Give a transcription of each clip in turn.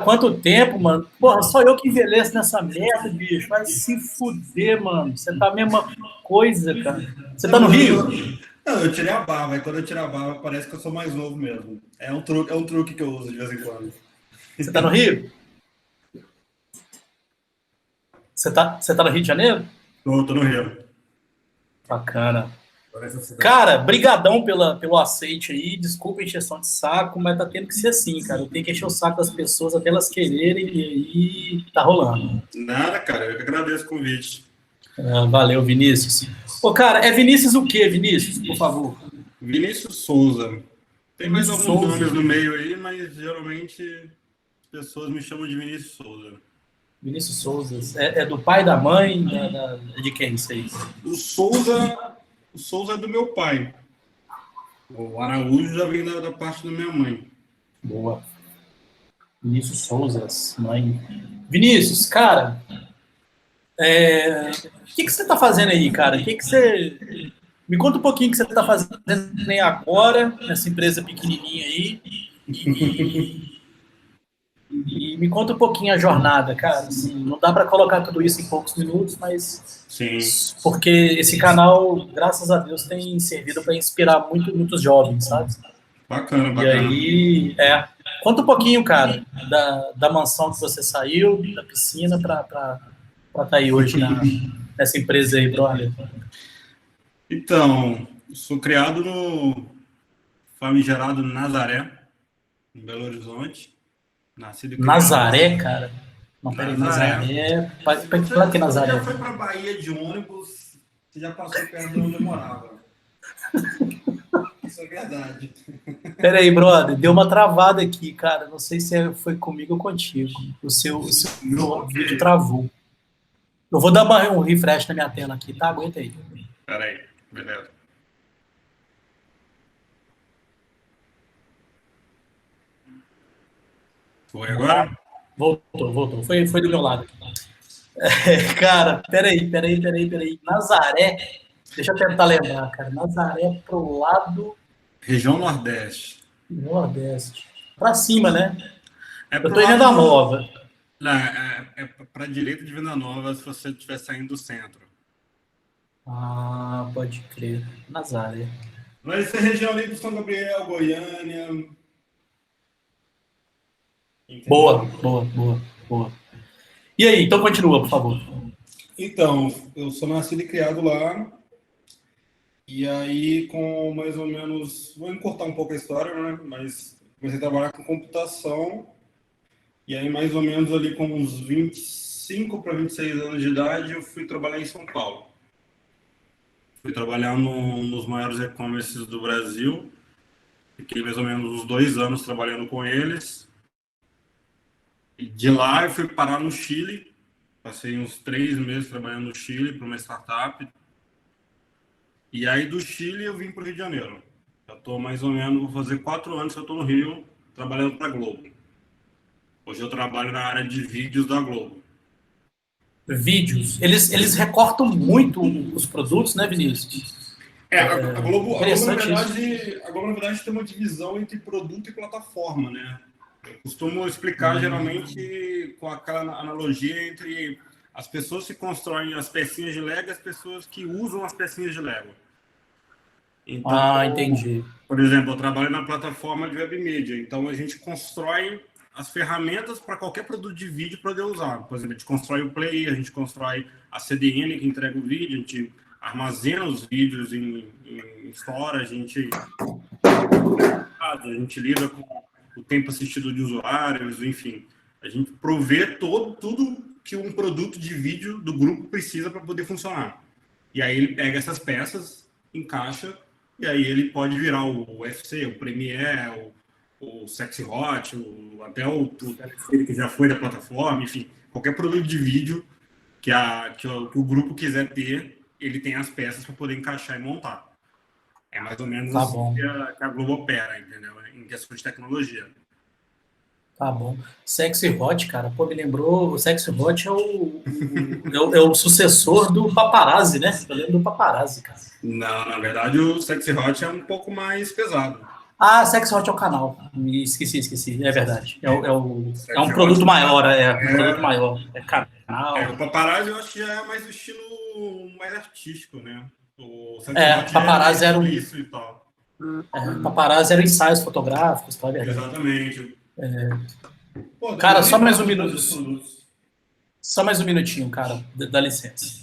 quanto tempo, mano? Porra, só eu que envelheço nessa merda, bicho. Vai se fuder, mano. Você tá a mesma coisa, cara. Você tá no Rio? Não, eu tirei a barba, e quando eu tiro a barba parece que eu sou mais novo mesmo. É um truque que eu uso de vez em quando. Você tá no Rio? Você tá no Rio de Janeiro? Tô no Rio. Bacana. Cara, brigadão pelo aceite aí. Desculpa a encheção de saco, mas tá tendo que ser assim, cara. Eu tenho que encher o saco das pessoas até elas quererem e aí tá rolando. Nada, cara, eu que agradeço o convite. Valeu, Vinícius. Ô, cara, é Vinícius o quê, Vinícius? Por favor. Vinícius Souza. Tem mais Vinícius alguns Souza. nomes no meio aí, mas geralmente as pessoas me chamam de Vinícius Souza. Vinícius Souza. É do pai, da mãe? De quem isso aí? O Souza é do meu pai. O Araújo já vem da parte da minha mãe. Boa. Vinícius Souza, mãe. Vinícius, cara, o que você tá fazendo aí, cara? O que você... Me conta um pouquinho o que você tá fazendo aí agora, nessa empresa pequenininha aí. E me conta um pouquinho a jornada, cara. Assim, não dá para colocar tudo isso em poucos minutos, mas... Sim. Porque esse canal, graças a Deus, tem servido para inspirar muitos jovens, sabe? Bacana. E aí, conta um pouquinho, cara, da mansão que você saiu, da piscina, para estar aí hoje nessa empresa aí, brother. Então, sou criado no famigerado Nazaré, em Belo Horizonte. Nascido e criado. Nazaré, cara? Não, peraí, Nazaré. Para que Nazaré? Você já foi para Bahia de ônibus, você já passou perto de onde eu morava. Isso é verdade. Peraí, brother, deu uma travada aqui, cara. Não sei se foi comigo ou contigo. O seu vídeo travou. Eu vou dar um refresh na minha tela aqui, tá? Aguenta aí. Peraí, beleza. Foi agora? Voltou. Foi do meu lado. Cara, peraí. Nazaré, deixa eu tentar lembrar, cara. Nazaré pro lado... Região Nordeste. Nordeste. Pra cima, né? Eu tô em Venda Nova. Não, é pra direita de Venda Nova se você estiver saindo do centro. Ah, pode crer. Nazaré. Vai ser região ali do São Gabriel, Goiânia. Entendeu? Boa. E aí, então continua, por favor. Então, eu sou nascido e criado lá. E aí, com mais ou menos... Vou encurtar um pouco a história, né? Mas comecei a trabalhar com computação. E aí, mais ou menos ali com uns 25 para 26 anos de idade, eu fui trabalhar em São Paulo. Fui trabalhar nos maiores e-commerces do Brasil. Fiquei mais ou menos uns 2 anos trabalhando com eles. E de lá eu fui parar no Chile. Passei uns 3 meses trabalhando no Chile para uma startup. E aí do Chile eu vim para o Rio de Janeiro. Já estou mais ou menos, vou fazer 4 anos que eu estou no Rio trabalhando para a Globo. Hoje eu trabalho na área de vídeos da Globo. Vídeos. Eles recortam muito os produtos, né, Vinícius? A Globo, na verdade, tem uma divisão entre produto e plataforma, né? Eu costumo explicar, geralmente, com aquela analogia entre as pessoas que constroem as pecinhas de Lego e as pessoas que usam as pecinhas de Lego. Então, entendi. Por exemplo, eu trabalho na plataforma de web media, então a gente constrói as ferramentas para qualquer produto de vídeo poder usar. Por exemplo, a gente constrói o Play, a gente constrói a CDN que entrega o vídeo, a gente armazena os vídeos em storage, a gente lida com o tempo assistido de usuários, enfim. A gente provê tudo que um produto de vídeo do grupo precisa para poder funcionar. E aí ele pega essas peças, encaixa, e aí ele pode virar o UFC, o Premiere, o Sexy Hot, até o telefone que já foi da plataforma, enfim, qualquer produto de vídeo que o grupo quiser ter, ele tem as peças para poder encaixar e montar. É mais ou menos assim que a Globo opera, entendeu? Em questão de tecnologia. Tá bom. Sexy Hot, cara, pô, me lembrou, o Sexy Hot é o sucessor do Paparazzi, né? Eu lembro do Paparazzi, cara. Não, na verdade o Sexy Hot é um pouco mais pesado. Ah, Sex Hot é o canal. Me esqueci. É verdade. É um produto Hot maior, é um produto é, maior. É canal. o Paparazzi eu acho que já é mais o estilo mais artístico, né? O Sex É, Hot já é mais Paparazzi era um. explícito e tal. Paparazzi eram ensaios fotográficos, tá? É verdade. Exatamente. Pô, depois Cara, a só gente mais um fala sobre minuto. esses produtos. Só mais um minutinho, cara. Dá licença.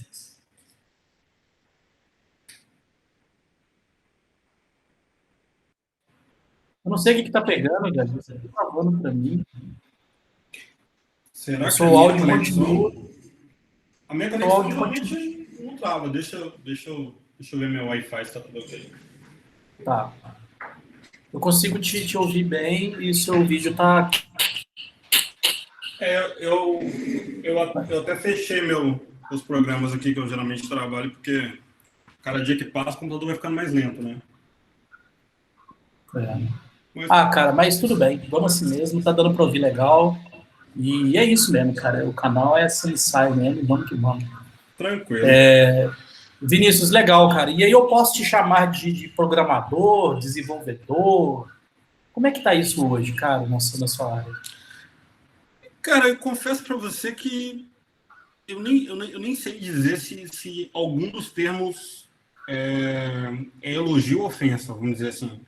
Eu não sei o que tá pegando, velho. Você tá falando pra mim. Eu Será que a sou o minha áudio continua. conexão? A minha O conexão áudio continua. geralmente não trava. Deixa eu ver meu Wi-Fi se tá tudo ok. Tá. Eu consigo te ouvir bem e seu vídeo tá. Eu até fechei os programas aqui que eu geralmente trabalho, porque cada dia que passa o computador vai ficando mais lento, né? É. Mas Ah, cara, mas tudo bem. Vamos assim mesmo. Tá dando pra ouvir legal. E é isso mesmo, cara. O canal é assim, sai mesmo. Vamos que vamos. tranquilo. Vinícius, legal, cara. E aí eu posso te chamar de programador, desenvolvedor? Como é que tá isso hoje, cara, na sua área? Cara, eu confesso para você que eu nem sei dizer se algum dos termos é elogio ou ofensa, vamos dizer assim.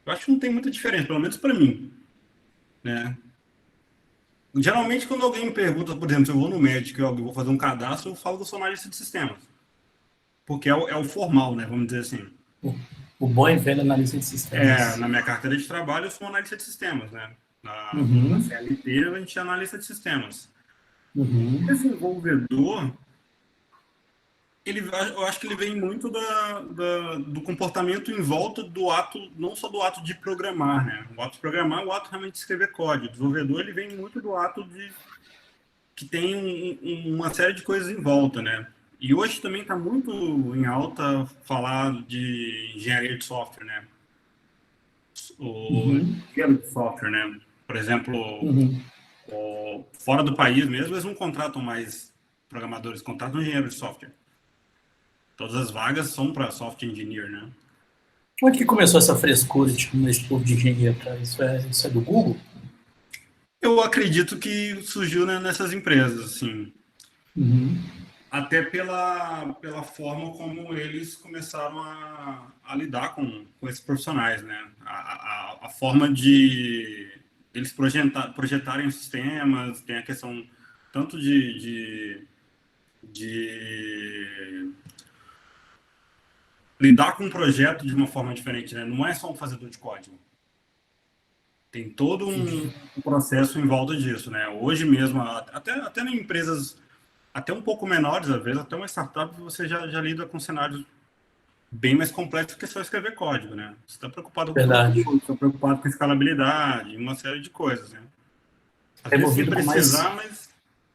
Eu acho que não tem muita diferença, pelo menos para mim, né? Geralmente, quando alguém me pergunta, por exemplo, se eu vou no médico e eu vou fazer um cadastro, eu falo que eu sou analista de sistemas. Porque é o formal, né? Vamos dizer assim. O, o bom e velho analista de sistemas. Na minha carteira de trabalho, eu sou analista de sistemas, né? Na Uhum, CLT, a gente é analista de sistemas. O uhum. desenvolvedor, eu acho que ele vem muito do comportamento em volta do ato, não só do ato de programar, né? O ato de programar é o ato realmente de escrever código. O desenvolvedor, ele vem muito do ato de que tem uma série de coisas em volta, né? E hoje também está muito em alta falar de engenharia de software, né? O Uhum, engenheiro de software, né? Por exemplo, uhum. fora do país mesmo, eles não contratam mais programadores, contratam engenheiros de software. Todas as vagas são para software engineer, né? Onde que começou essa frescura, tipo, nesse povo de engenheiro, cara? Isso é do Google? Eu acredito que surgiu, né, nessas empresas, assim, Uhum. até pela forma como eles começaram a lidar com esses profissionais, né? A forma de eles projetarem os sistemas, tem a questão tanto de lidar com um projeto de uma forma diferente, né? Não é só um fazedor de código. Tem todo um processo em volta disso, né? Hoje mesmo, até em empresas até um pouco menores, às vezes, até uma startup, você já lida com cenários bem mais complexos que só escrever código, né? Você está preocupado com Verdade. produto, está preocupado com escalabilidade, uma série de coisas, né? Às Tá vezes sem envolvido com mais. precisar, mas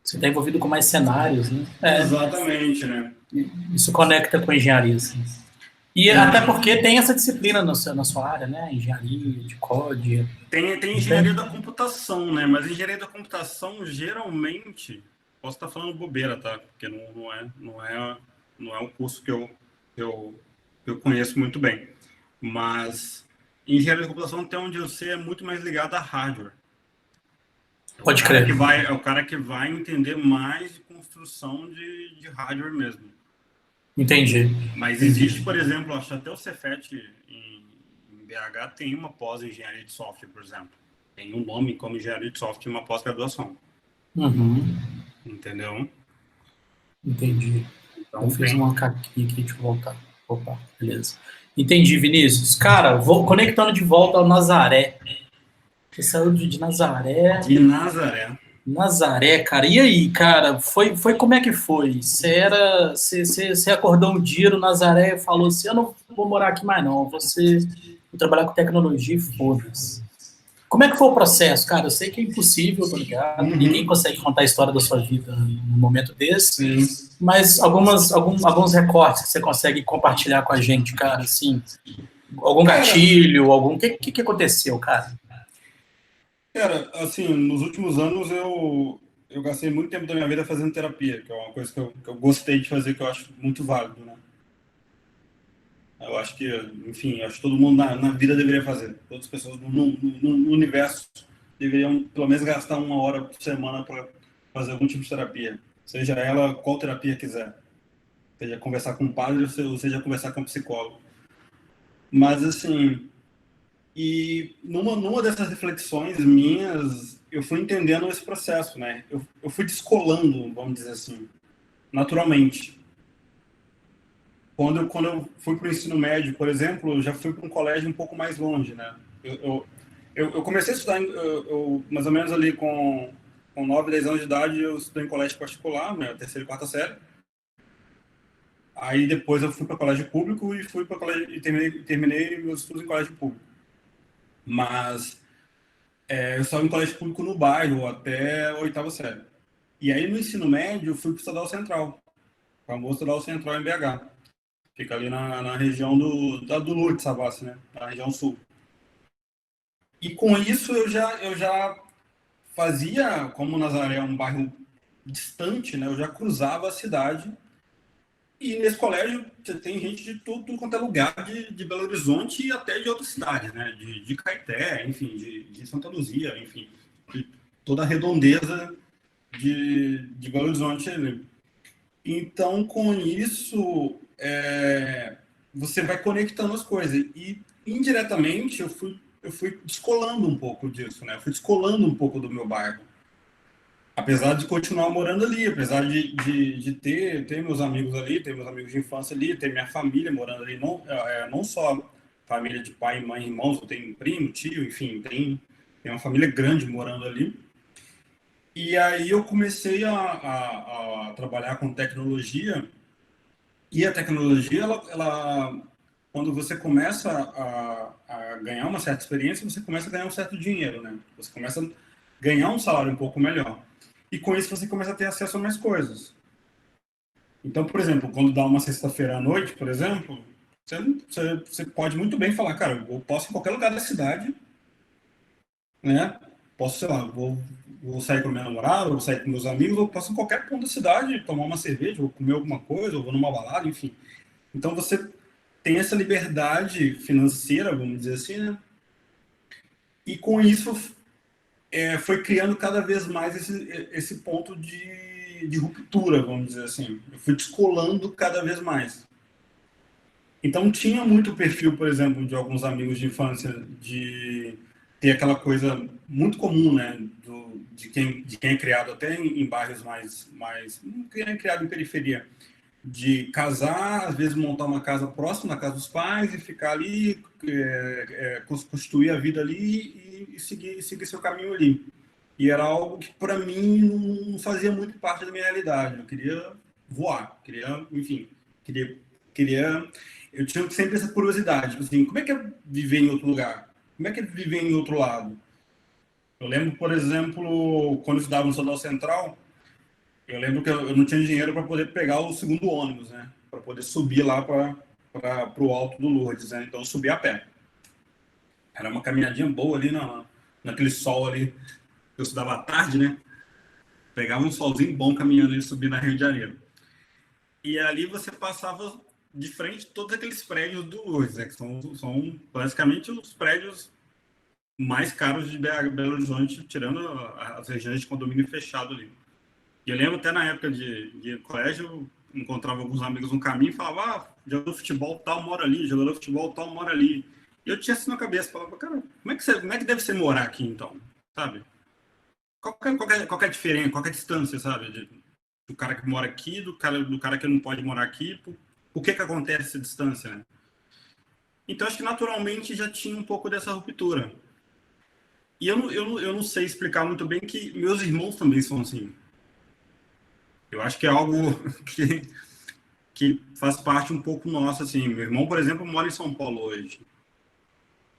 Você está envolvido com mais cenários, né? exatamente, né? Isso conecta com a engenharia, assim. E até porque tem essa disciplina na sua área, né? Engenharia de código. Tem Não engenharia tem? da computação, né? Mas engenharia da computação, geralmente, posso estar falando bobeira, tá? Porque não é um curso eu, que eu conheço muito bem. Mas engenharia da computação, até onde eu sei, é muito mais ligado a hardware. Pode crer. É o cara que vai entender mais de construção de hardware mesmo. Entendi. Mas Entendi. existe, por exemplo, acho que até o Cefet em BH tem uma pós em engenharia de software, por exemplo. Tem um nome como engenharia de software e uma pós-graduação. Uhum. Entendeu? Entendi. Eu Então fiz tem. uma caquinha aqui, deixa eu voltar. Opa, beleza. Entendi, Vinícius. Cara, vou conectando de volta ao Nazaré. Você saiu de Nazaré. De Nazaré. Nazaré, cara. E aí, cara? Foi como é que foi? Você acordou um dia no Nazaré e falou assim: eu não vou morar aqui mais, não. Vou trabalhar com tecnologia e foda-se. Como é que foi o processo, cara? Eu sei que é impossível, tá ligado? Ninguém Uhum. consegue contar a história da sua vida num momento desse, Sim. mas alguns recortes que você consegue compartilhar com a gente, cara, assim, algum Cara, gatilho, algum. O que aconteceu, cara? assim, nos últimos anos eu gastei muito tempo da minha vida fazendo terapia, que é uma coisa que eu gostei de fazer, que eu acho muito válido, né? Eu acho que, enfim, acho que todo mundo na vida deveria fazer. Todas as pessoas no universo deveriam, pelo menos, gastar 1 hora por semana para fazer algum tipo de terapia. Seja ela qual terapia quiser. Seja conversar com um padre ou seja conversar com um psicólogo. Mas, assim, e numa dessas reflexões minhas, eu fui entendendo esse processo, né? Eu fui descolando, vamos dizer assim, naturalmente. Quando eu fui para o ensino médio, por exemplo, eu já fui para um colégio um pouco mais longe, né? Eu comecei a estudar, mais ou menos ali com 9, 10 anos de idade, eu estudei em colégio particular, né? Terceira e quarta série. Aí depois eu fui para colégio público e fui para colégio e terminei meus estudos em colégio público. Mas eu estava em colégio público no bairro até a oitava série. E aí no ensino médio eu fui para o Estadual Central, o famoso Estadual Central em BH. Fica ali na região do Lourdes, Savassi, né? Na região sul. E com isso eu já fazia, como Nazaré é um bairro distante, né? Eu já cruzava a cidade. E nesse colégio tem gente de tudo quanto é lugar de Belo Horizonte e até de outras cidades, né? De Caeté, enfim, de Santa Luzia, enfim, de toda a redondeza de Belo Horizonte. Né? Então, com isso, você vai conectando as coisas. E, indiretamente, eu fui descolando um pouco disso, né? Eu fui descolando um pouco do meu bairro. Apesar de continuar morando ali, apesar de ter meus amigos ali, ter meus amigos de infância ali, ter minha família morando ali, não só família de pai, mãe, irmãos, eu tenho um primo, tio, enfim, tem uma família grande morando ali. E aí eu comecei a trabalhar com tecnologia, e a tecnologia, quando você começa a ganhar uma certa experiência, você começa a ganhar um certo dinheiro, né? Você começa a ganhar um salário um pouco melhor. E com isso você começa a ter acesso a mais coisas. Então, por exemplo, quando dá uma sexta-feira à noite, por exemplo, você pode muito bem falar, cara, eu posso ir em qualquer lugar da cidade, né? Posso, sei lá, vou sair com a minha namorada, vou sair com meus amigos, ou posso ir em qualquer ponto da cidade, tomar uma cerveja, ou comer alguma coisa, ou vou numa balada, enfim. Então você tem essa liberdade financeira, vamos dizer assim, né? E com isso foi criando cada vez mais esse ponto de ruptura, vamos dizer assim. Eu fui descolando cada vez mais. Então tinha muito perfil, por exemplo, de alguns amigos de infância de ter aquela coisa muito comum, né, de quem é criado até em bairros mais quem é criado em periferia, de casar, às vezes montar uma casa próxima da casa dos pais e ficar ali, constituir a vida ali e seguir seu caminho ali. E era algo que, para mim, não fazia muito parte da minha realidade. Eu queria voar, queria, enfim, queria, queria. Eu tinha sempre essa curiosidade, tipo assim, como é que é viver em outro lugar? Como é que é viver em outro lado? Eu lembro, por exemplo, quando eu estudava no Sodal Central, eu lembro que eu não tinha dinheiro para poder pegar o segundo ônibus, né? Para poder subir lá para o alto do Lourdes, né? Então eu subi a pé. Era uma caminhadinha boa ali naquele sol ali. Eu estudava à tarde, né? Pegava um solzinho bom caminhando e subir na Rio de Janeiro. E ali você passava de frente todos aqueles prédios do Lourdes, né? Que são basicamente os prédios mais caros de Belo Horizonte, tirando as regiões de condomínio fechado ali. E eu lembro até na época de colégio, eu encontrava alguns amigos no caminho e falava, jogador de futebol tal mora ali, jogador de futebol tal mora ali. E eu tinha assim na cabeça, falava, cara, como é que deve ser morar aqui então, sabe? Qual que é a diferença, qual que é a distância, sabe? Do cara que mora aqui, do cara que não pode morar aqui, por que acontece essa distância, né? Então acho que naturalmente já tinha um pouco dessa ruptura. E eu não sei explicar muito bem que meus irmãos também são assim. Eu acho que é algo que faz parte um pouco nosso, assim. Meu irmão, por exemplo, mora em São Paulo hoje,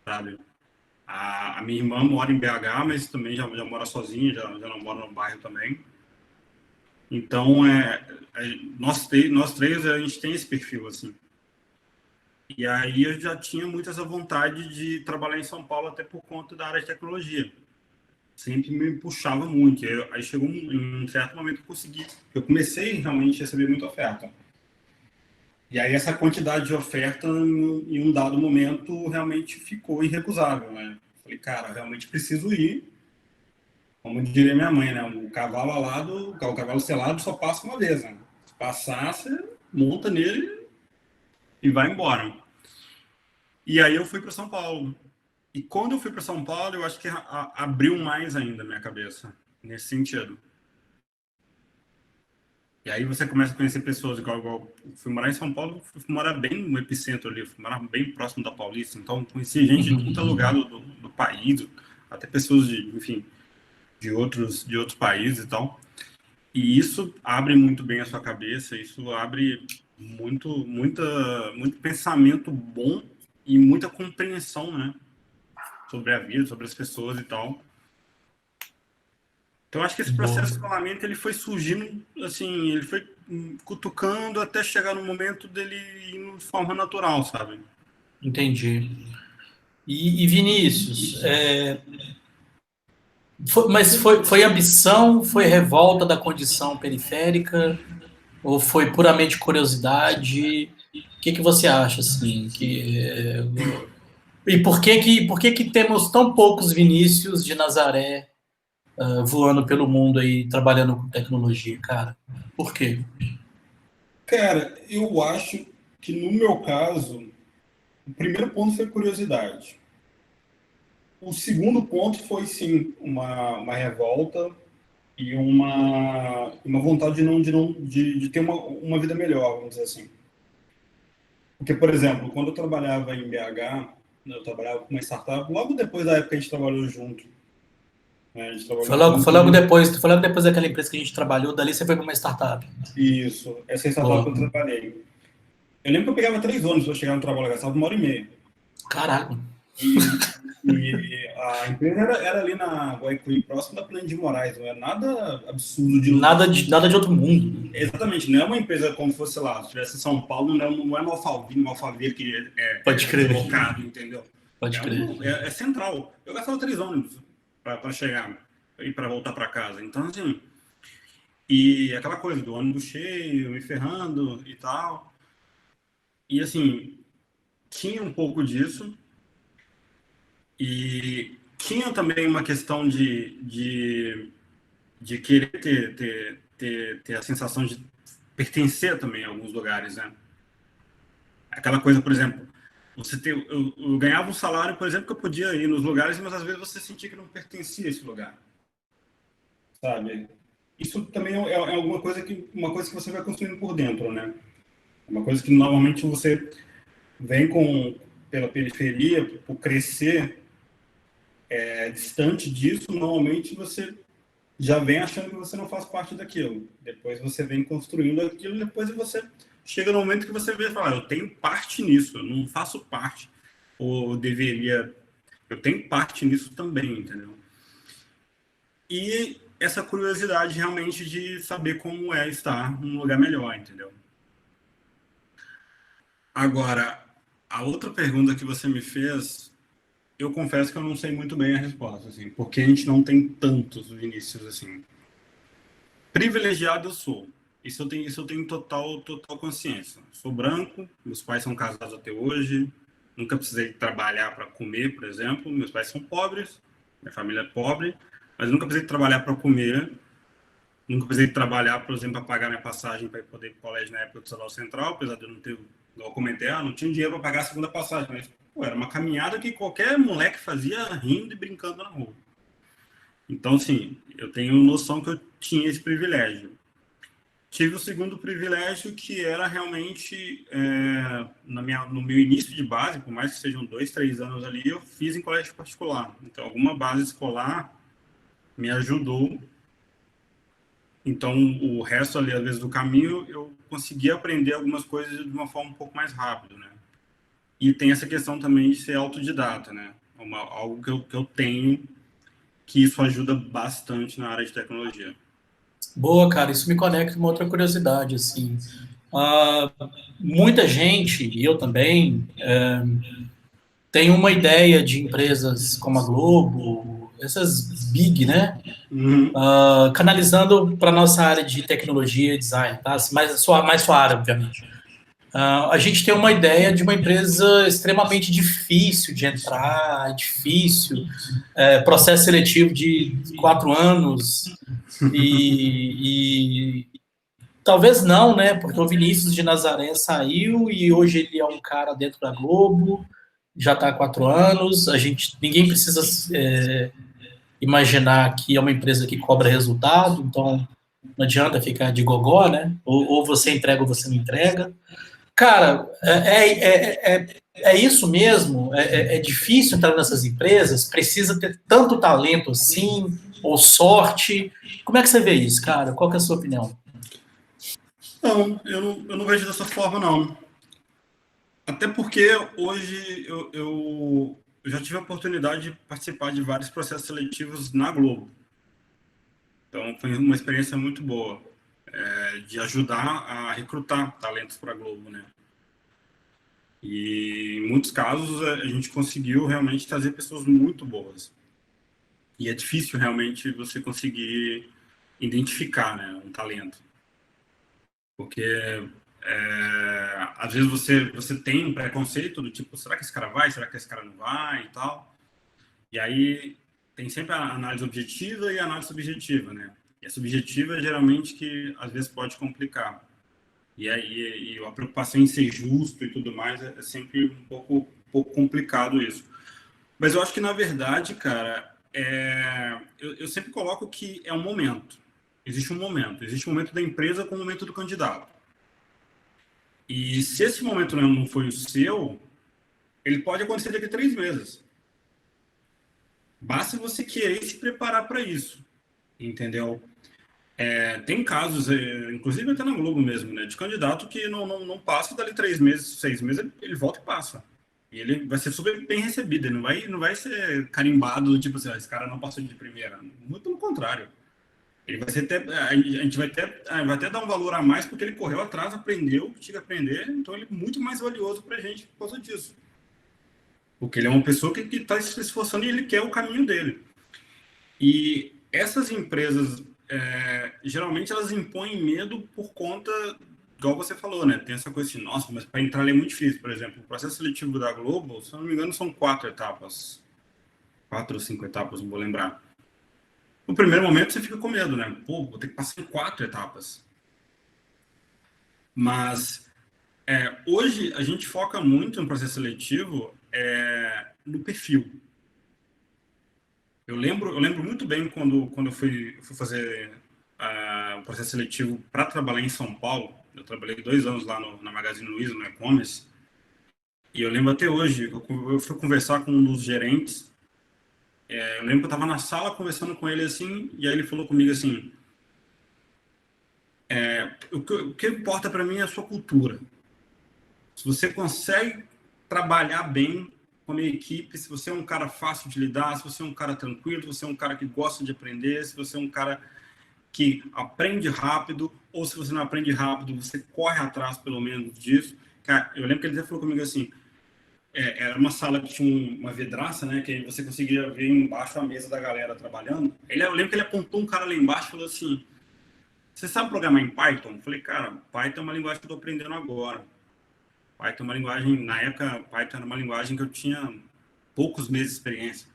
sabe? A minha irmã mora em BH, mas também já mora sozinha, já não mora no bairro também. Então, nós três, a gente tem esse perfil, assim. E aí eu já tinha muito essa vontade de trabalhar em São Paulo, até por conta da área de tecnologia. Sempre me puxava muito. Aí chegou um certo momento que eu comecei realmente a receber muita oferta. E aí essa quantidade de oferta, em um dado momento, realmente ficou irrecusável, né? Falei, cara, realmente preciso ir. Como diria minha mãe, né? O cavalo alado, o cavalo selado só passa uma vez, né? Se passar, você monta nele e vai embora. E aí eu fui para São Paulo. E quando eu fui para São Paulo, eu acho que abriu mais ainda a minha cabeça, nesse sentido. E aí você começa a conhecer pessoas, igual fui morar em São Paulo, fui morar bem no epicentro ali, fui morar bem próximo da Paulista, então conheci gente de todo lugar do país, até pessoas de, enfim, de outros países e tal. E isso abre muito bem a sua cabeça, isso abre muito pensamento bom e muita compreensão, né, sobre a vida, sobre as pessoas e tal. Então, acho que esse processo de escolamento, ele foi surgindo, assim, ele foi cutucando até chegar no momento dele ir de forma natural, sabe? Entendi. E Vinícius, mas foi ambição, foi revolta da condição periférica, ou foi puramente curiosidade? O que você acha, assim? E por que que temos tão poucos Vinícius de Nazaré voando pelo mundo aí, trabalhando com tecnologia, cara? Por quê? Cara, eu acho que no meu caso, o primeiro ponto foi curiosidade. O segundo ponto foi, sim, uma revolta e uma vontade de ter uma vida melhor, vamos dizer assim. Porque, por exemplo, quando eu trabalhava em BH, eu trabalhava com uma startup, logo depois da época que a gente trabalhou junto, né? A gente trabalhou Foi junto. logo depois daquela empresa que a gente trabalhou, dali você foi para uma startup. Isso, essa startup que eu trabalhei. Eu lembro que eu pegava 3 ônibus para chegar no trabalho, eu gastava 1h30. Caraca. E a empresa era ali na Guaicuí, próximo da Plano de Moraes, não é nada absurdo de Nada de outro mundo. Exatamente, não é uma empresa como fosse lá, se estivesse em São Paulo, não é no Alphaville que Pode é crer. deslocado, entendeu? Pode crer. É central. Eu gastava 3 ônibus para chegar e para voltar para casa. Então, assim, e aquela coisa do ônibus cheio, me ferrando e tal. E, assim, tinha um pouco disso. E tinha também uma questão de querer ter a sensação de pertencer também a alguns lugares, né? Aquela coisa, por exemplo, eu ganhava um salário, por exemplo, que eu podia ir nos lugares, mas às vezes você sentia que não pertencia a esse lugar, sabe? Isso também é uma coisa que você vai construindo por dentro, né? Uma coisa que normalmente você vem pela periferia, por crescer distante disso, normalmente você já vem achando que você não faz parte daquilo. Depois você vem construindo aquilo, depois você chega no momento que você vê e fala, eu tenho parte nisso, eu não faço parte, ou deveria, eu tenho parte nisso também, entendeu? E essa curiosidade realmente de saber como é estar num lugar melhor, entendeu? Agora, a outra pergunta que você me fez, eu confesso que eu não sei muito bem a resposta, assim, porque a gente não tem tantos Vinícius assim. Privilegiado eu sou. Isso eu tenho total consciência. Sou branco, meus pais são casados até hoje, nunca precisei trabalhar para comer, por exemplo. Meus pais são pobres, minha família é pobre, mas nunca precisei trabalhar para comer. Nunca precisei trabalhar, por exemplo, para pagar minha passagem para poder ir para o colégio na época do Estadual Central, apesar de eu não ter, igual eu comentei, não tinha dinheiro para pagar a segunda passagem, mas pô, era uma caminhada que qualquer moleque fazia rindo e brincando na rua. Então, assim, eu tenho noção que eu tinha esse privilégio. Tive o segundo privilégio, que era realmente, no meu início de base, por mais que sejam 2, 3 anos ali, eu fiz em colégio particular. Então, alguma base escolar me ajudou. Então, o resto ali, às vezes, do caminho, eu consegui aprender algumas coisas de uma forma um pouco mais rápida, né? E tem essa questão também de ser autodidata, né? Algo que eu tenho, que isso ajuda bastante na área de tecnologia. Boa, cara, isso me conecta com uma outra curiosidade, assim. Muita gente, e eu também, tem uma ideia de empresas como a Globo, essas big, né? Canalizando para nossa área de tecnologia e design, tá? Mais sua área, obviamente. A gente tem uma ideia de uma empresa extremamente difícil de entrar, difícil, processo seletivo de 4 anos, e talvez não, né? Porque o Vinícius de Nazaré saiu e hoje ele é um cara dentro da Globo, já está há 4 anos. Ninguém precisa imaginar que é uma empresa que cobra resultado, então não adianta ficar de gogó, né? Ou você entrega ou você não entrega. Cara, é isso mesmo? É difícil entrar nessas empresas? Precisa ter tanto talento assim? Ou sorte? Como é que você vê isso, cara? Qual que é a sua opinião? Não, eu não vejo dessa forma, não. Até porque hoje eu já tive a oportunidade de participar de vários processos seletivos na Globo. Então, foi uma experiência muito boa, de ajudar a recrutar talentos para a Globo, né? E em muitos casos a gente conseguiu realmente trazer pessoas muito boas. E é difícil realmente você conseguir identificar, né, um talento. Porque às vezes você tem um preconceito do tipo, será que esse cara vai? Será que esse cara não vai? E tal. E aí tem sempre a análise objetiva e a análise subjetiva, né? E a subjetiva geralmente que às vezes pode complicar. E aí a preocupação em ser justo e tudo mais é sempre um pouco complicado isso. Mas eu acho que, na verdade, cara, eu sempre coloco que é um momento. Existe um momento. Existe o momento da empresa com o momento do candidato. E se esse momento não foi o seu, ele pode acontecer daqui a 3 meses. Basta você querer se preparar para isso, entendeu? Tem casos, inclusive até na Globo mesmo, né, de candidato que não passa dali 3 meses, 6 meses, ele volta e passa. E ele vai ser super bem recebido, ele não vai ser carimbado, tipo assim, esse cara não passou de primeira. Muito pelo contrário. Ele vai ser até, a gente vai até dar um valor a mais porque ele correu atrás, aprendeu o que tinha que aprender, então ele é muito mais valioso para a gente por causa disso. Porque ele é uma pessoa que está se esforçando e ele quer o caminho dele. E essas empresas, geralmente, elas impõem medo por conta, igual você falou, né? Tem essa coisa assim, nossa, mas para entrar ali é muito difícil. Por exemplo, o processo seletivo da Globo, se eu não me engano, são 4 etapas. 4 ou 5 etapas, não vou lembrar. No primeiro momento, você fica com medo, né? Pô, vou ter que passar em 4 etapas. Mas hoje a gente foca muito no processo seletivo no perfil. Eu lembro muito bem quando eu fui fazer o processo seletivo para trabalhar em São Paulo. Eu trabalhei 2 anos lá na Magazine Luiza, no e-commerce. E eu lembro até hoje, eu fui conversar com um dos gerentes. Eu lembro que eu estava na sala conversando com ele assim, e aí ele falou comigo assim: o que importa para mim é a sua cultura. Se você consegue trabalhar bem com a equipe, se você é um cara fácil de lidar, se você é um cara tranquilo, se você é um cara que gosta de aprender, se você é um cara que aprende rápido, ou se você não aprende rápido, você corre atrás pelo menos disso. Cara, eu lembro que ele até falou comigo assim, era uma sala que tinha uma vidraça, né, que aí você conseguia ver embaixo a mesa da galera trabalhando. Eu lembro que ele apontou um cara lá embaixo e falou assim, você sabe programar em Python? Eu falei, cara, Python é uma linguagem que eu estou aprendendo agora. Python é uma linguagem, na época, Python era uma linguagem que eu tinha poucos meses de experiência.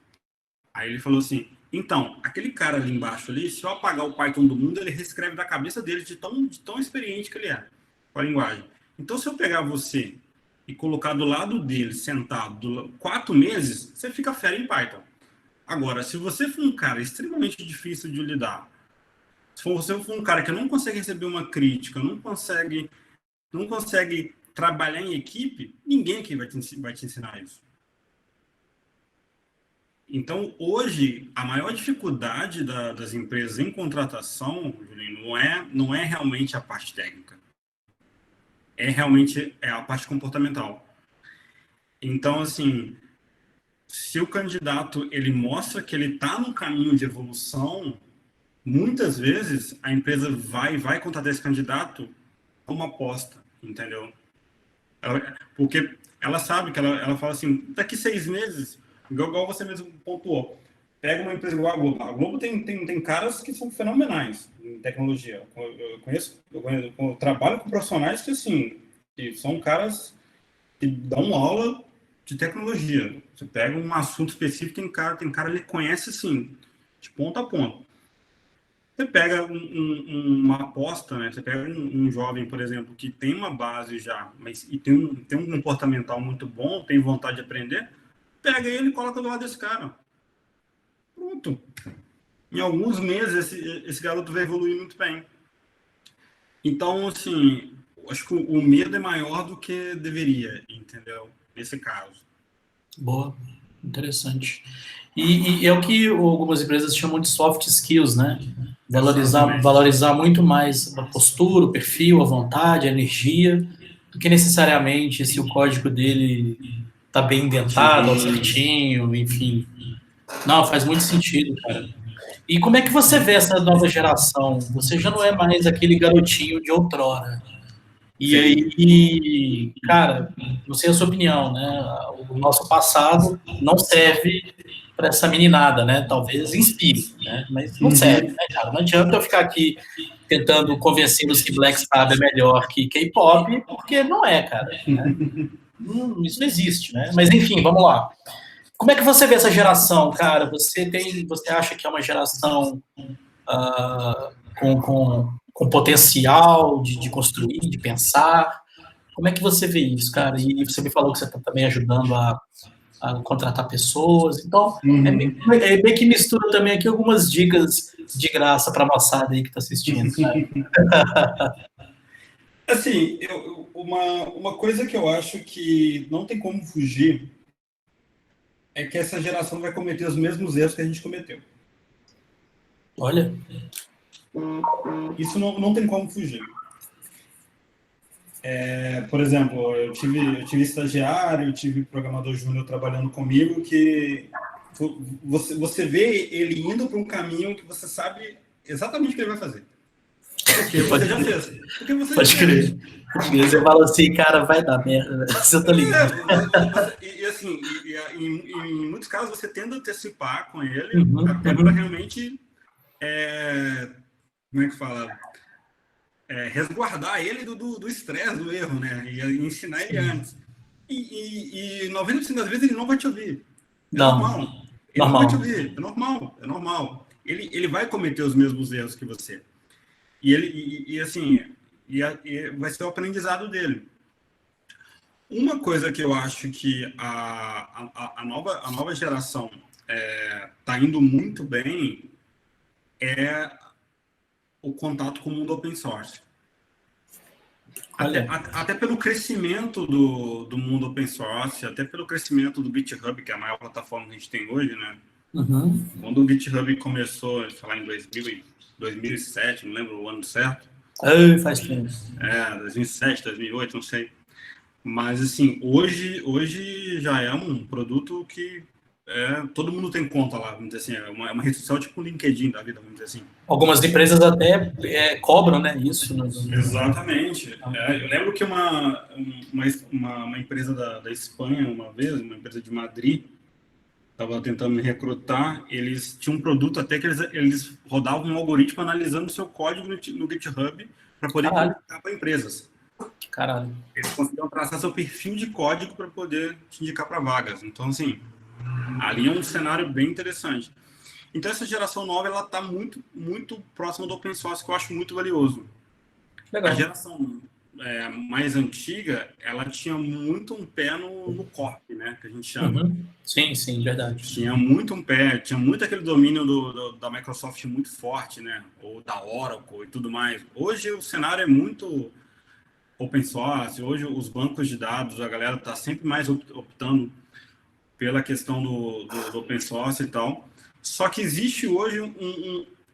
Aí ele falou assim, então, aquele cara ali embaixo ali, se eu apagar o Python do mundo, ele reescreve da cabeça dele de tão experiente que ele é com a linguagem. Então, se eu pegar você e colocar do lado dele, sentado, 4 meses, você fica fera em Python. Agora, se você for um cara extremamente difícil de lidar, se você for um cara que não consegue receber uma crítica, não consegue trabalhar em equipe, ninguém aqui vai te ensinar isso. Então, hoje, a maior dificuldade das empresas em contratação, Julinho, não é realmente a parte técnica. Realmente a parte comportamental. Então, assim, se o candidato ele mostra que ele está no caminho de evolução, muitas vezes a empresa vai contratar esse candidato como aposta, entendeu? Porque ela sabe que ela fala assim, daqui 6 meses, igual você mesmo pontuou, pega uma empresa igual a Globo. A Globo tem caras que são fenomenais em tecnologia. Eu trabalho com profissionais que, assim, E são caras que dão aula de tecnologia. Você pega um assunto específico, tem cara que conhece assim, de ponta a ponta. Você pega uma aposta, né? Você pega um jovem, por exemplo, que tem uma base já, mas e tem um comportamental muito bom, tem vontade de aprender, pega ele e coloca do lado desse cara. Pronto. Em alguns meses, esse garoto vai evoluir muito bem. Então, assim, acho que o medo é maior do que deveria, entendeu? Nesse caso. Boa, interessante. E é o que algumas empresas chamam de soft skills, né? Exatamente. Valorizar muito mais a postura, o perfil, a vontade, a energia, do que necessariamente se o código dele tá bem indentado, ou certinho, enfim. Não, faz muito sentido, cara. E como é que você vê essa nova geração? Você já não é mais aquele garotinho de outrora. E Sim. aí, cara, não sei a sua opinião, né? O nosso passado não serve para essa meninada, né? Talvez inspire, né? Mas não serve, né, cara? Não adianta eu ficar aqui tentando convencê-los que Black Sabbath é melhor que K-pop, porque não é, cara. Né? Isso não existe, né? Mas enfim, vamos lá. Como é que você vê essa geração, cara? Você acha que é uma geração com potencial de construir, de pensar? Como é que você vê isso, cara? E você me falou que você está também ajudando a contratar pessoas. Então, é bem que mistura também aqui algumas dicas de graça para a moçada aí que está assistindo, cara. Assim, uma coisa que eu acho que não tem como fugir é que essa geração vai cometer os mesmos erros que a gente cometeu. Olha. Isso não tem como fugir. Por exemplo, eu tive estagiário, eu tive programador júnior trabalhando comigo que você vê ele indo para um caminho que você sabe exatamente o que ele vai fazer. Porque você já fez. Porque você Pode já fez. crer. Você fala assim, cara, vai dar merda. Você tá ligado. E assim, em muitos casos você tenta antecipar com ele, Uhum, até para uhum. realmente, como é que fala? Resguardar ele do estresse, do erro, né? E ensinar ele Sim. antes. E 90% das vezes ele não vai te ouvir. É Não, normal. Ele não vai te normal. ouvir. É normal. É normal. Ele vai cometer os mesmos erros que você. Assim, e vai ser o aprendizado dele. Uma coisa que eu acho que a nova geração está indo muito bem é o contato com o mundo open source. Olha. Até pelo crescimento do mundo open source, até pelo crescimento do GitHub, que é a maior plataforma que a gente tem hoje, né? Uhum. Quando o GitHub começou, sei lá, em 2007, não lembro o ano certo. Ai, faz tempo. 2007, 2008, não sei. Mas, assim, hoje já é um produto que todo mundo tem conta lá, vamos dizer assim. É uma rede social tipo o LinkedIn da vida, vamos dizer assim. Algumas empresas até cobram, né, isso. Exatamente. Eu lembro que uma empresa da Espanha, uma vez, uma empresa de Madrid, estava tentando me recrutar. Eles tinham um produto até que eles rodavam um algoritmo analisando o seu código no GitHub para poder Caralho, indicar para empresas. caralho. Eles conseguiam traçar seu perfil de código para poder te indicar para vagas. Então, assim, ali é um cenário bem interessante. Então, essa geração nova, ela está muito, muito próxima do open source, que eu acho muito valioso. A Legal. geração mais antiga, ela tinha muito um pé no corp, né, que a gente chama. Uhum. Sim, sim, verdade. Tinha muito um pé, tinha muito aquele domínio da Microsoft muito forte, né, ou da Oracle e tudo mais. Hoje o cenário é muito open source, hoje os bancos de dados, a galera está sempre mais optando pela questão do open source e tal. Só que existe hoje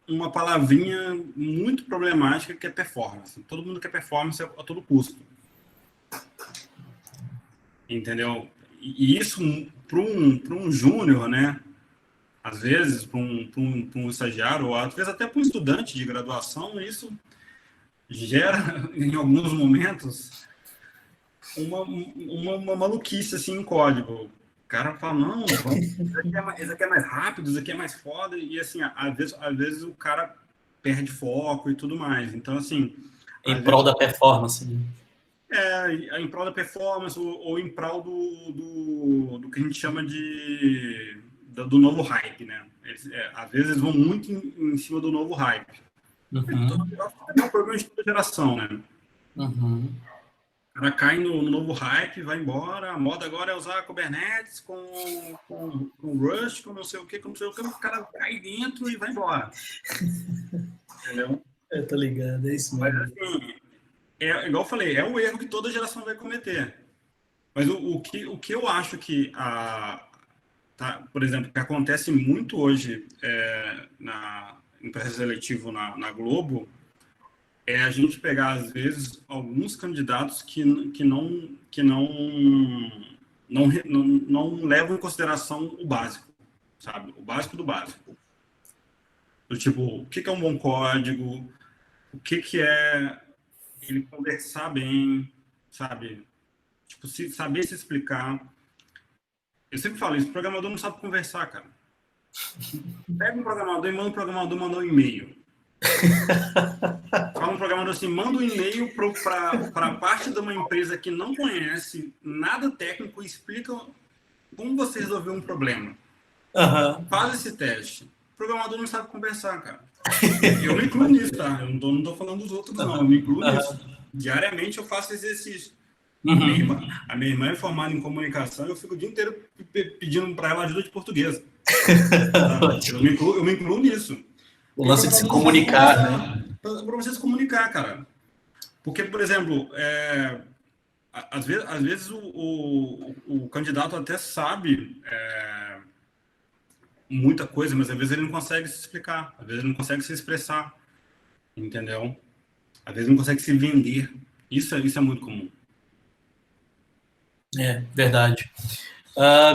uma palavrinha muito problemática que é performance. Todo mundo quer performance a todo custo. Entendeu? E isso, para um júnior, né? Às vezes, para um estagiário, ou às vezes até para um estudante de graduação, isso gera, em alguns momentos, uma maluquice assim, em código. O cara fala, não, isso aqui é mais rápido, isso aqui é mais foda, e assim, às vezes o cara perde foco e tudo mais. Então, assim, às Em prol vezes, da performance. em prol da performance ou em prol do que a gente chama do novo hype, né? Às vezes eles vão muito em cima do novo hype. Então, é um problema de toda geração, né? Uhum. O cara cai no novo hype, vai embora. A moda agora é usar Kubernetes com Rust, com não sei o que, o cara cai dentro e vai embora. Entendeu? Eu tô ligado, é isso mesmo. Mas assim, igual eu falei, é o erro que toda geração vai cometer. Mas o que eu acho que, por exemplo, que acontece muito hoje em processo seletivo na Globo, é a gente pegar, às vezes, alguns candidatos que não levam em consideração o básico, sabe? O básico do básico. Do tipo, o que é um bom código, o que é ele conversar bem, sabe? Tipo, saber se explicar. Eu sempre falo isso, o programador não sabe conversar, cara. Pega um programador e manda o programador mandar um e-mail. Fala um programador assim, manda um e-mail para a parte de uma empresa que não conhece nada técnico e explica como você resolveu um problema. Faz esse teste. O programador não sabe conversar, cara. Eu me incluo nisso, tá? Eu não tô falando dos outros, não. Eu me incluo nisso. Diariamente eu faço exercício. A minha irmã é formada em comunicação e eu fico o dia inteiro pedindo para ela ajuda de português. Eu me incluo nisso. O lance de se comunicar, né? Para você se comunicar, cara. Porque, por exemplo, às vezes o candidato até sabe muita coisa, mas às vezes ele não consegue se explicar, às vezes ele não consegue se expressar, entendeu? Às vezes não consegue se vender. Isso é muito comum. É, verdade.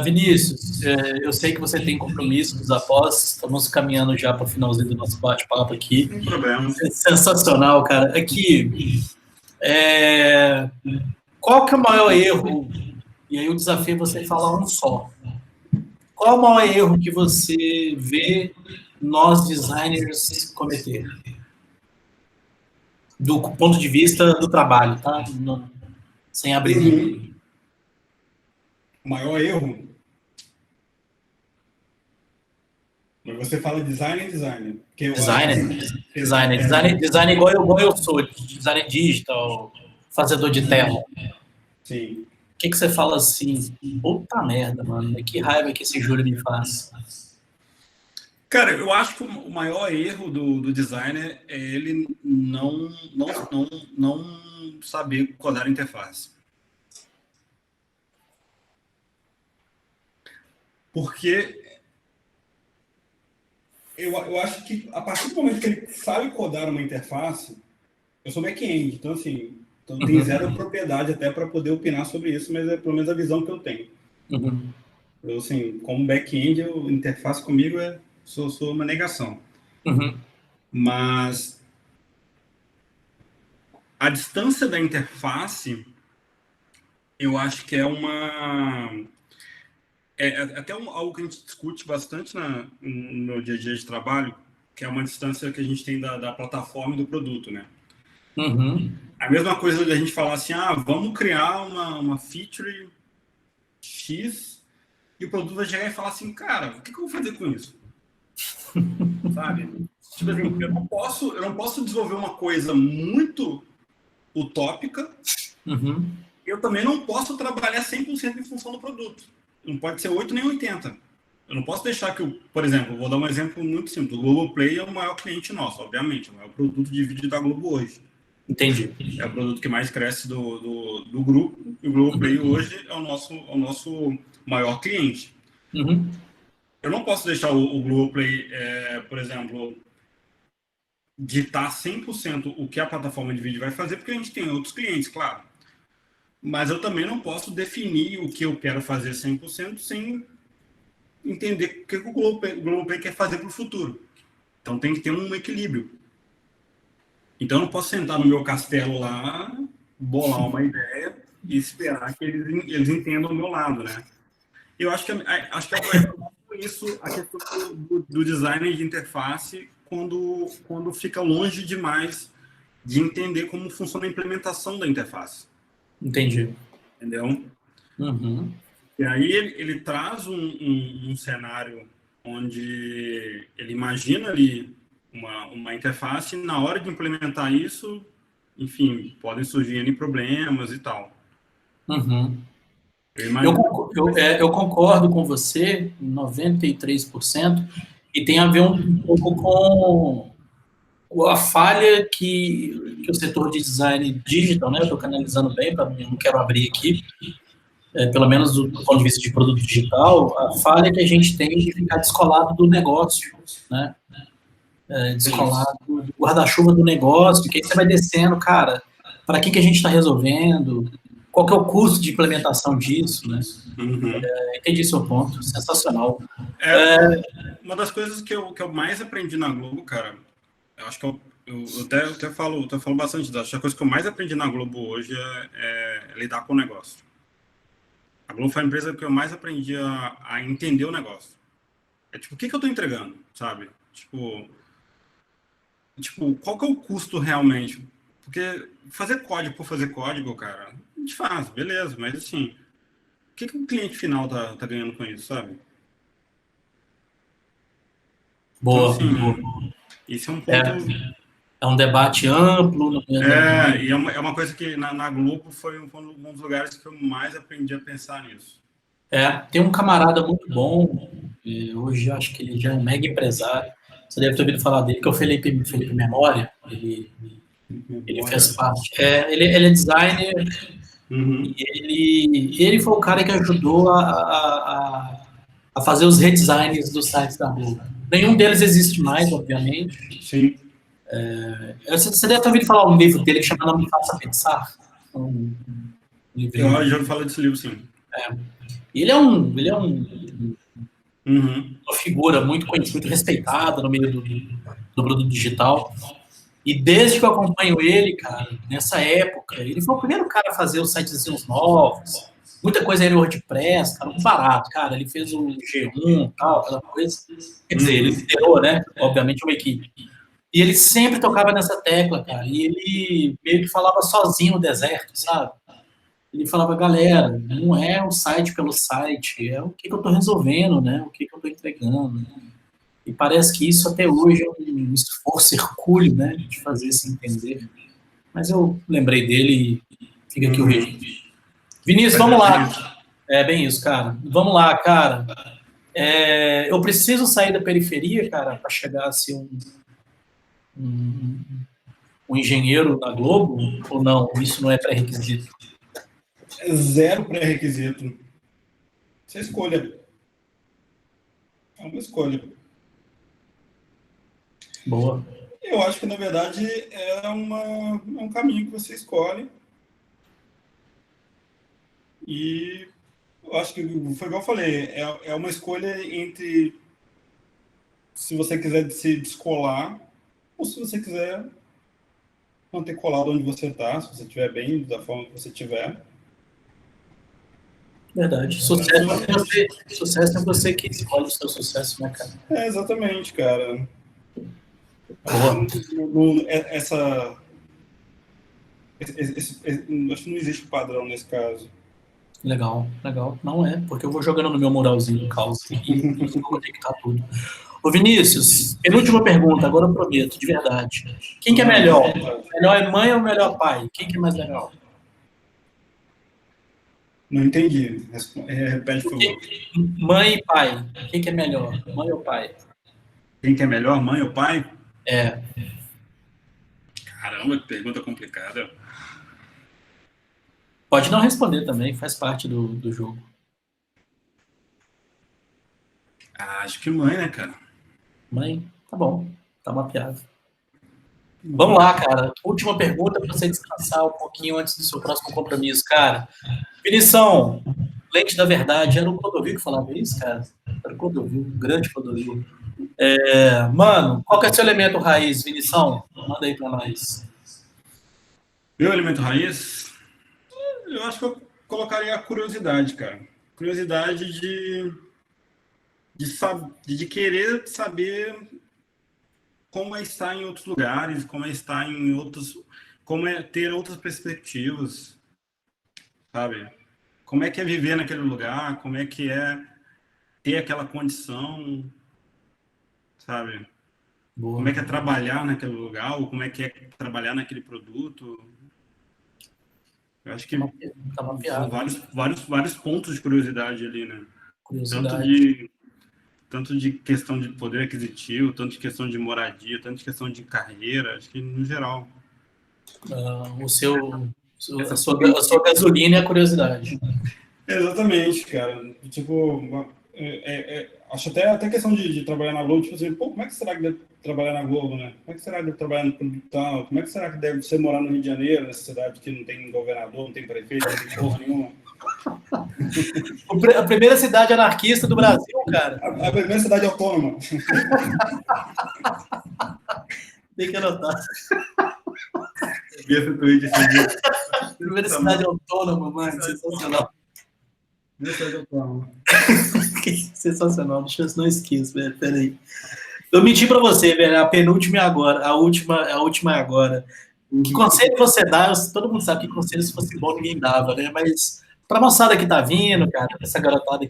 Vinícius, eu sei que você tem compromissos após, estamos caminhando já para o finalzinho do nosso bate-papo aqui. Sem problema. Sensacional, cara. Aqui, qual que é o maior erro? E aí o desafio é você falar um só. Qual é o maior erro que você vê nós designers cometer? Do ponto de vista do trabalho, tá? Sem abrir. O maior erro? Mas você fala designer. Design igual eu sou, designer digital, fazedor de tela. Sim. O que você fala assim? Puta merda, mano, que raiva que esse Júlio me faz. Cara, eu acho que o maior erro do designer é ele não saber codar a interface. Porque eu acho que a partir do momento que ele sabe codar uma interface, eu sou back-end, então assim, tem zero propriedade até para poder opinar sobre isso, mas é pelo menos a visão que eu tenho. Eu, assim, como back-end, a interface comigo sou uma negação. Mas a distância da interface, eu acho que é até algo que a gente discute bastante no meu dia a dia de trabalho, que é uma distância que a gente tem da plataforma e do produto, né? A mesma coisa da gente falar assim, vamos criar uma feature X e o produto vai chegar e falar assim, cara, o que eu vou fazer com isso? Sabe? Tipo assim, eu não posso desenvolver uma coisa muito utópica, eu também não posso trabalhar 100% em função do produto. Não pode ser 8 nem 80. Eu não posso deixar por exemplo, vou dar um exemplo muito simples. O Globoplay é o maior cliente nosso, obviamente. É o maior produto de vídeo da Globo hoje. Entendi. É o produto que mais cresce do grupo. E o Globoplay hoje é o nosso maior cliente. Eu não posso deixar o Globoplay, por exemplo, ditar 100% o que a plataforma de vídeo vai fazer, porque a gente tem outros clientes, claro. Mas eu também não posso definir o que eu quero fazer 100% sem entender o que o Globoplay quer fazer para o futuro. Então tem que ter um equilíbrio. Então eu não posso sentar no meu castelo lá, bolar uma ideia e esperar que eles entendam o meu lado, né? Eu acho que é isso a questão do design de interface quando fica longe demais de entender como funciona a implementação da interface. Entendi. entendeu? Uhum. E aí ele traz um cenário onde ele imagina ali uma interface e na hora de implementar isso, enfim, podem surgir N problemas e tal. Uhum. Eu imagino. Eu concordo com você, 93%, e tem a ver um pouco com a falha que o setor de design digital, né? Eu estou canalizando bem, para mim, não quero abrir aqui, pelo menos do ponto de vista de produto digital, a falha que a gente tem de ficar descolado do negócio, né? Descolado do guarda-chuva do negócio, que aí você vai descendo, cara, para que a gente está resolvendo? Qual que é o custo de implementação disso, né? Uhum. Entendi seu ponto, sensacional. É uma das coisas que eu mais aprendi na Globo, cara. Eu acho que eu até falo bastante disso. Acho que a coisa que eu mais aprendi na Globo hoje é lidar com o negócio. A Globo foi a empresa que eu mais aprendi a entender o negócio. É tipo, o que eu tô entregando, sabe? Tipo, qual que é o custo realmente? Porque fazer código por fazer código, cara, a gente faz, beleza, mas assim, o que o cliente final tá ganhando com isso, sabe? Então, Boa, assim, boa. esse é um É, ponto. é um debate amplo. E é uma coisa que na Globo foi um dos lugares que eu mais aprendi a pensar nisso. tem um camarada muito bom, hoje acho que ele já é um mega empresário. Você deve ter ouvido falar dele, que é o Felipe Memória. Ele Memória. fez parte. Ele é designer e Uhum. ele foi o cara que ajudou a fazer os redesigns dos sites da Globo. Nenhum deles existe mais, obviamente. Sim. Você deve ter ouvido falar um livro dele que chama Não Me Faça Pensar. Um Eu livrinho. já falo desse livro, sim. Uhum. Uma figura muito conhecida, muito respeitada no meio do produto digital. E desde que eu acompanho ele, cara, nessa época, ele foi o primeiro cara a fazer os sitezinhos novos. Muita coisa era WordPress, cara, muito barato, cara. Ele fez o G1 tal, aquela coisa. Quer dizer, ele Uhum. liderou, né? Obviamente, uma equipe. E ele sempre tocava nessa tecla, cara. E ele meio que falava sozinho no deserto, sabe? Ele falava, galera, não é o site pelo site, é o que eu estou resolvendo, né? O que eu estou entregando. E parece que isso até hoje é um esforço hercúleo, né? De fazer se entender. Mas eu lembrei dele e fica aqui o registro. Uhum. Vinícius, Mas vamos é lá. bem isso. É bem isso, cara. Vamos lá, cara. Eu preciso sair da periferia, cara, para chegar a ser um, um engenheiro da Globo? Ou não? Isso não é pré-requisito? É zero pré-requisito. Você escolha. É uma escolha. Boa. Eu acho que, na verdade, é um caminho que você escolhe. E eu acho que foi igual eu falei, é uma escolha entre se você quiser se descolar ou se você quiser manter colado onde você está, se você estiver bem, da forma que você estiver. Verdade. Sucesso é você que escolhe o seu sucesso, né, cara? Exatamente, cara. Acho Boa. que acho que não existe padrão nesse caso. Legal, legal. Não é, porque eu vou jogando no meu muralzinho do caos e vou conectar tudo. Ô Vinícius, penúltima pergunta, agora eu prometo, de verdade. Quem que é Não, fica à melhor? vontade. Melhor é mãe ou melhor pai? Quem que é mais legal? Não entendi. Repete, por favor. Mãe e pai. Quem que é melhor? Mãe ou pai? Quem que é melhor, mãe ou pai? É, Caramba, que pergunta complicada. pode não responder também, faz parte do jogo. Acho que mãe, né, cara? Mãe, tá bom, tá mapeado. Vamos lá, cara. Última pergunta para você descansar um pouquinho antes do seu próximo compromisso, cara. Vinição, lente da verdade, era o Clodovil que falava isso, cara? Era o Clodovil, um grande Clodovil. Mano, qual que é o seu elemento raiz, Vinição? Manda aí pra nós. Meu elemento raiz, eu acho que eu colocaria a curiosidade, cara. Curiosidade de querer saber como é estar em outros lugares, como é estar em outros, como é ter outras perspectivas. sabe? Como é que é viver naquele lugar, como é que é ter aquela condição, sabe? Como Boa. é que é trabalhar naquele lugar, ou como é que é trabalhar naquele produto. Eu acho que Tá são mapeado. vários pontos de curiosidade ali, né? Tanto Curiosidade. de, tanto de questão de poder aquisitivo, tanto de questão de moradia, tanto de questão de carreira, acho que no geral. A Essa sua gasolina é a curiosidade. Exatamente, cara. Tipo, acho até questão de trabalhar na Globo, tipo assim, pô, como é que será que deve trabalhar na Globo, né? Como é que será que deve trabalhar no produto tal? Como é que será que deve ser morar no Rio de Janeiro, nessa cidade que não tem governador, não tem prefeito, não tem porra nenhuma? A primeira cidade anarquista do Brasil, cara. A primeira cidade autônoma. Tem que anotar. Vi esse tweet esse dia. Primeira cidade autônoma, mano. Sensacional. Primeira cidade autônoma. Sensacional. Deixa eu não esqueço, velho. Peraí. Eu menti pra você, velho. A penúltima é agora. A última é agora. Que conselho você dá? Todo mundo sabe que conselho, se fosse bom, ninguém dava, né? Mas pra moçada que tá vindo, cara, essa garotada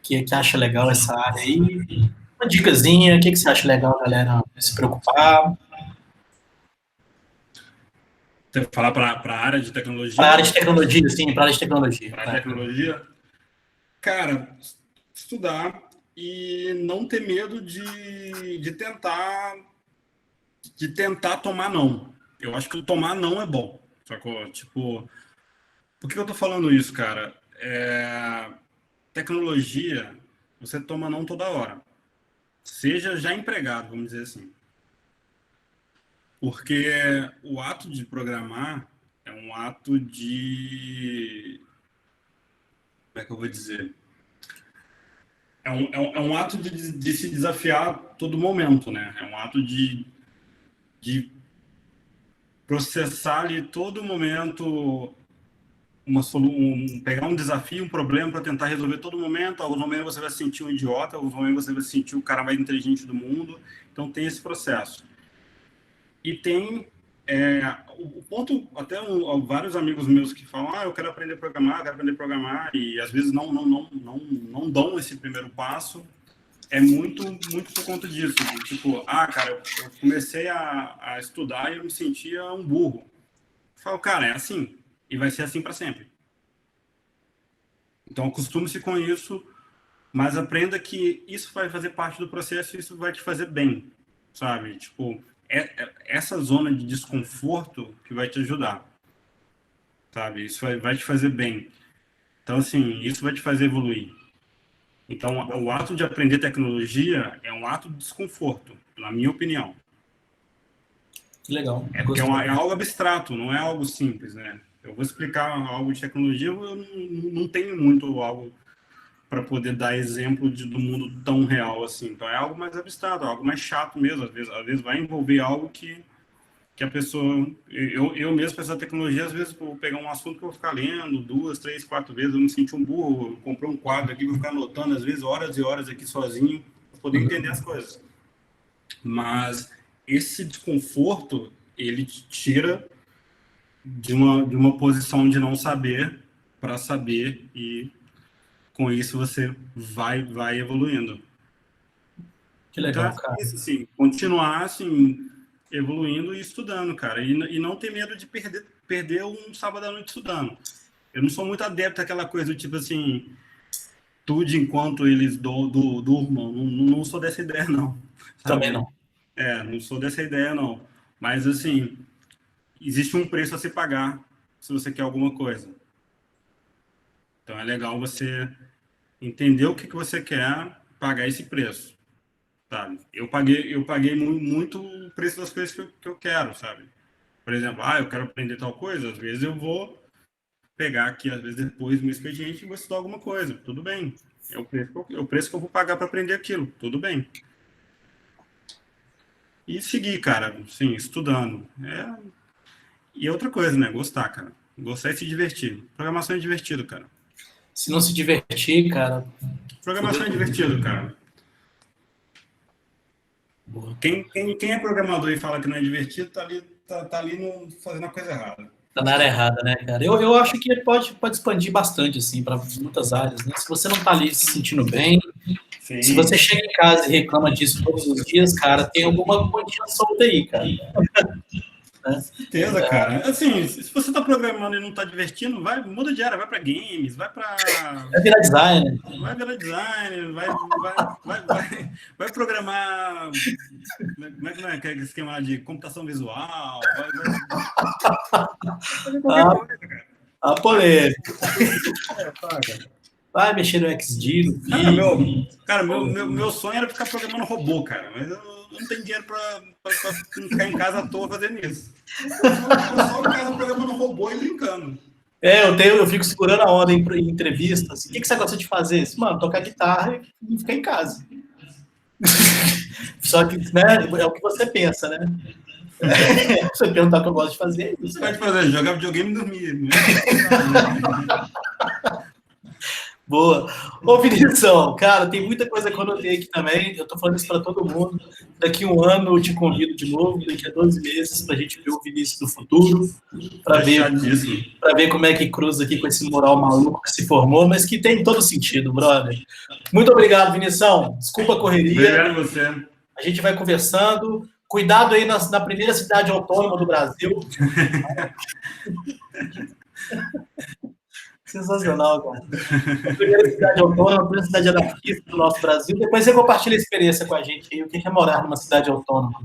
que acha legal essa área aí, uma dicasinha, o que você acha legal, galera, se preocupar? Você vai falar para a área de Para a tecnologia? área de tecnologia, sim, para a área de tecnologia. Para a tecnologia? Cara, estudar e não ter medo de tentar tomar não. Eu acho que o tomar não é bom, sacou? Tipo, por que eu tô falando isso, cara? Tecnologia, você toma não toda hora. Seja já empregado, vamos dizer assim. Porque o ato de programar é um ato de... Como é que eu vou dizer? É um ato de se desafiar a todo momento, né? É um ato de processar ali todo momento pegar um desafio, um problema para tentar resolver todo momento. Alguns momentos você vai se sentir um idiota, alguns momentos você vai se sentir o cara mais inteligente do mundo. Então tem esse processo. E tem o ponto, até vários amigos meus que falam, eu quero aprender a programar, e às vezes não dão esse primeiro passo. É muito, muito por conta disso. Tipo, cara, eu comecei a estudar e eu me sentia um burro. Eu falo, cara, é assim. E vai ser assim para sempre. Então, acostume-se com isso, mas aprenda que isso vai fazer parte do processo e isso vai te fazer bem, sabe? Tipo, essa zona de desconforto que vai te ajudar, sabe? Isso vai te fazer bem. Então, assim, isso vai te fazer evoluir. Então, o ato de aprender tecnologia é um ato de desconforto, na minha opinião. Que legal. É porque é algo abstrato, não é algo simples, né? Eu vou explicar algo de tecnologia, eu não tenho muito algo para poder dar exemplo do mundo tão real assim. Então é algo mais abstrato, algo mais chato mesmo. Às vezes vai envolver algo que a pessoa... Eu mesmo, com essa tecnologia, às vezes vou pegar um assunto que eu vou ficar lendo 2, 3, 4 vezes, eu me sinto um burro, eu comprei um quadro aqui, vou ficar anotando, às vezes, horas e horas aqui sozinho, para poder entender as coisas. Mas esse desconforto, ele te tira de uma posição de não saber para saber, e com isso você vai evoluindo. Que Então, legal, cara. isso, assim, continuar, assim, evoluindo e estudando, cara. E não ter medo de perder um sábado à noite estudando. Eu não sou muito adepto àquela coisa do tipo assim, tudo enquanto eles durmam. Não sou dessa ideia, não. Também Sabe? não. Não sou dessa ideia, não. Mas, assim, existe um preço a se pagar se você quer alguma coisa. Então, é legal você entender o que você quer, pagar esse preço. Sabe? Eu paguei muito o preço das coisas que eu quero, sabe? Por exemplo, eu quero aprender tal coisa, às vezes eu vou pegar aqui, às vezes depois do meu expediente e vou estudar alguma coisa, tudo bem. É o preço que eu vou pagar para aprender aquilo, tudo bem. E seguir, cara, sim, estudando. E outra coisa, né? Gostar, cara. Gostar e se divertir. Programação é divertido, cara. Se não se divertir, cara. Programação é divertido, cara. Boa. Quem é programador e fala que não é divertido, tá ali fazendo a coisa errada. Tá na área errada, né, cara? Eu acho que ele pode expandir bastante, assim, para muitas áreas, né? Se você não tá ali se sentindo bem, Sim. se você chega em casa e reclama disso todos os dias, cara, tem alguma coisa solta aí, cara. Com certeza, cara. Assim, se você tá programando e não tá divertindo, muda de área, vai para games, vai para... Vai virar designer. Vai virar designer, vai programar... Como é que não é aquele esquema de computação visual? A polêmica. Vai mexer no XD, no meu sonho era ficar programando robô, cara, mas eu não tenho dinheiro para ficar em casa à toa fazendo isso. Eu só em casa programando robô e brincando. Eu fico segurando a onda em entrevistas. O que você gosta de fazer? Mano, tocar guitarra e ficar em casa. Só que, né, é o que você pensa, né? Você perguntar o que eu gosto de fazer, é isso. Você pode fazer, jogar videogame e dormir. Né? Boa. Ô, Vinição, cara, tem muita coisa que eu anotei aqui também. Eu tô falando isso para todo mundo. Daqui um ano eu te convido de novo, daqui a 12 meses, para a gente ver o Vinícius do futuro, para ver como é que cruza aqui com esse moral maluco que se formou, mas que tem todo sentido, brother. Muito obrigado, Vinição. Desculpa a correria. Obrigado a você. A gente vai conversando. Cuidado aí na primeira cidade autônoma do Brasil. Sensacional, cara. A primeira cidade autônoma, a primeira cidade anarquista do nosso Brasil. Depois você compartilha a experiência com a gente aí, o que é morar numa cidade autônoma.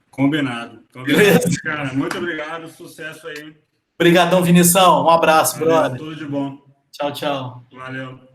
Combinado. Cara, muito obrigado, sucesso aí. Obrigadão, Vinição. Um abraço, Valeu, brother. tudo de bom. Tchau, tchau. Valeu.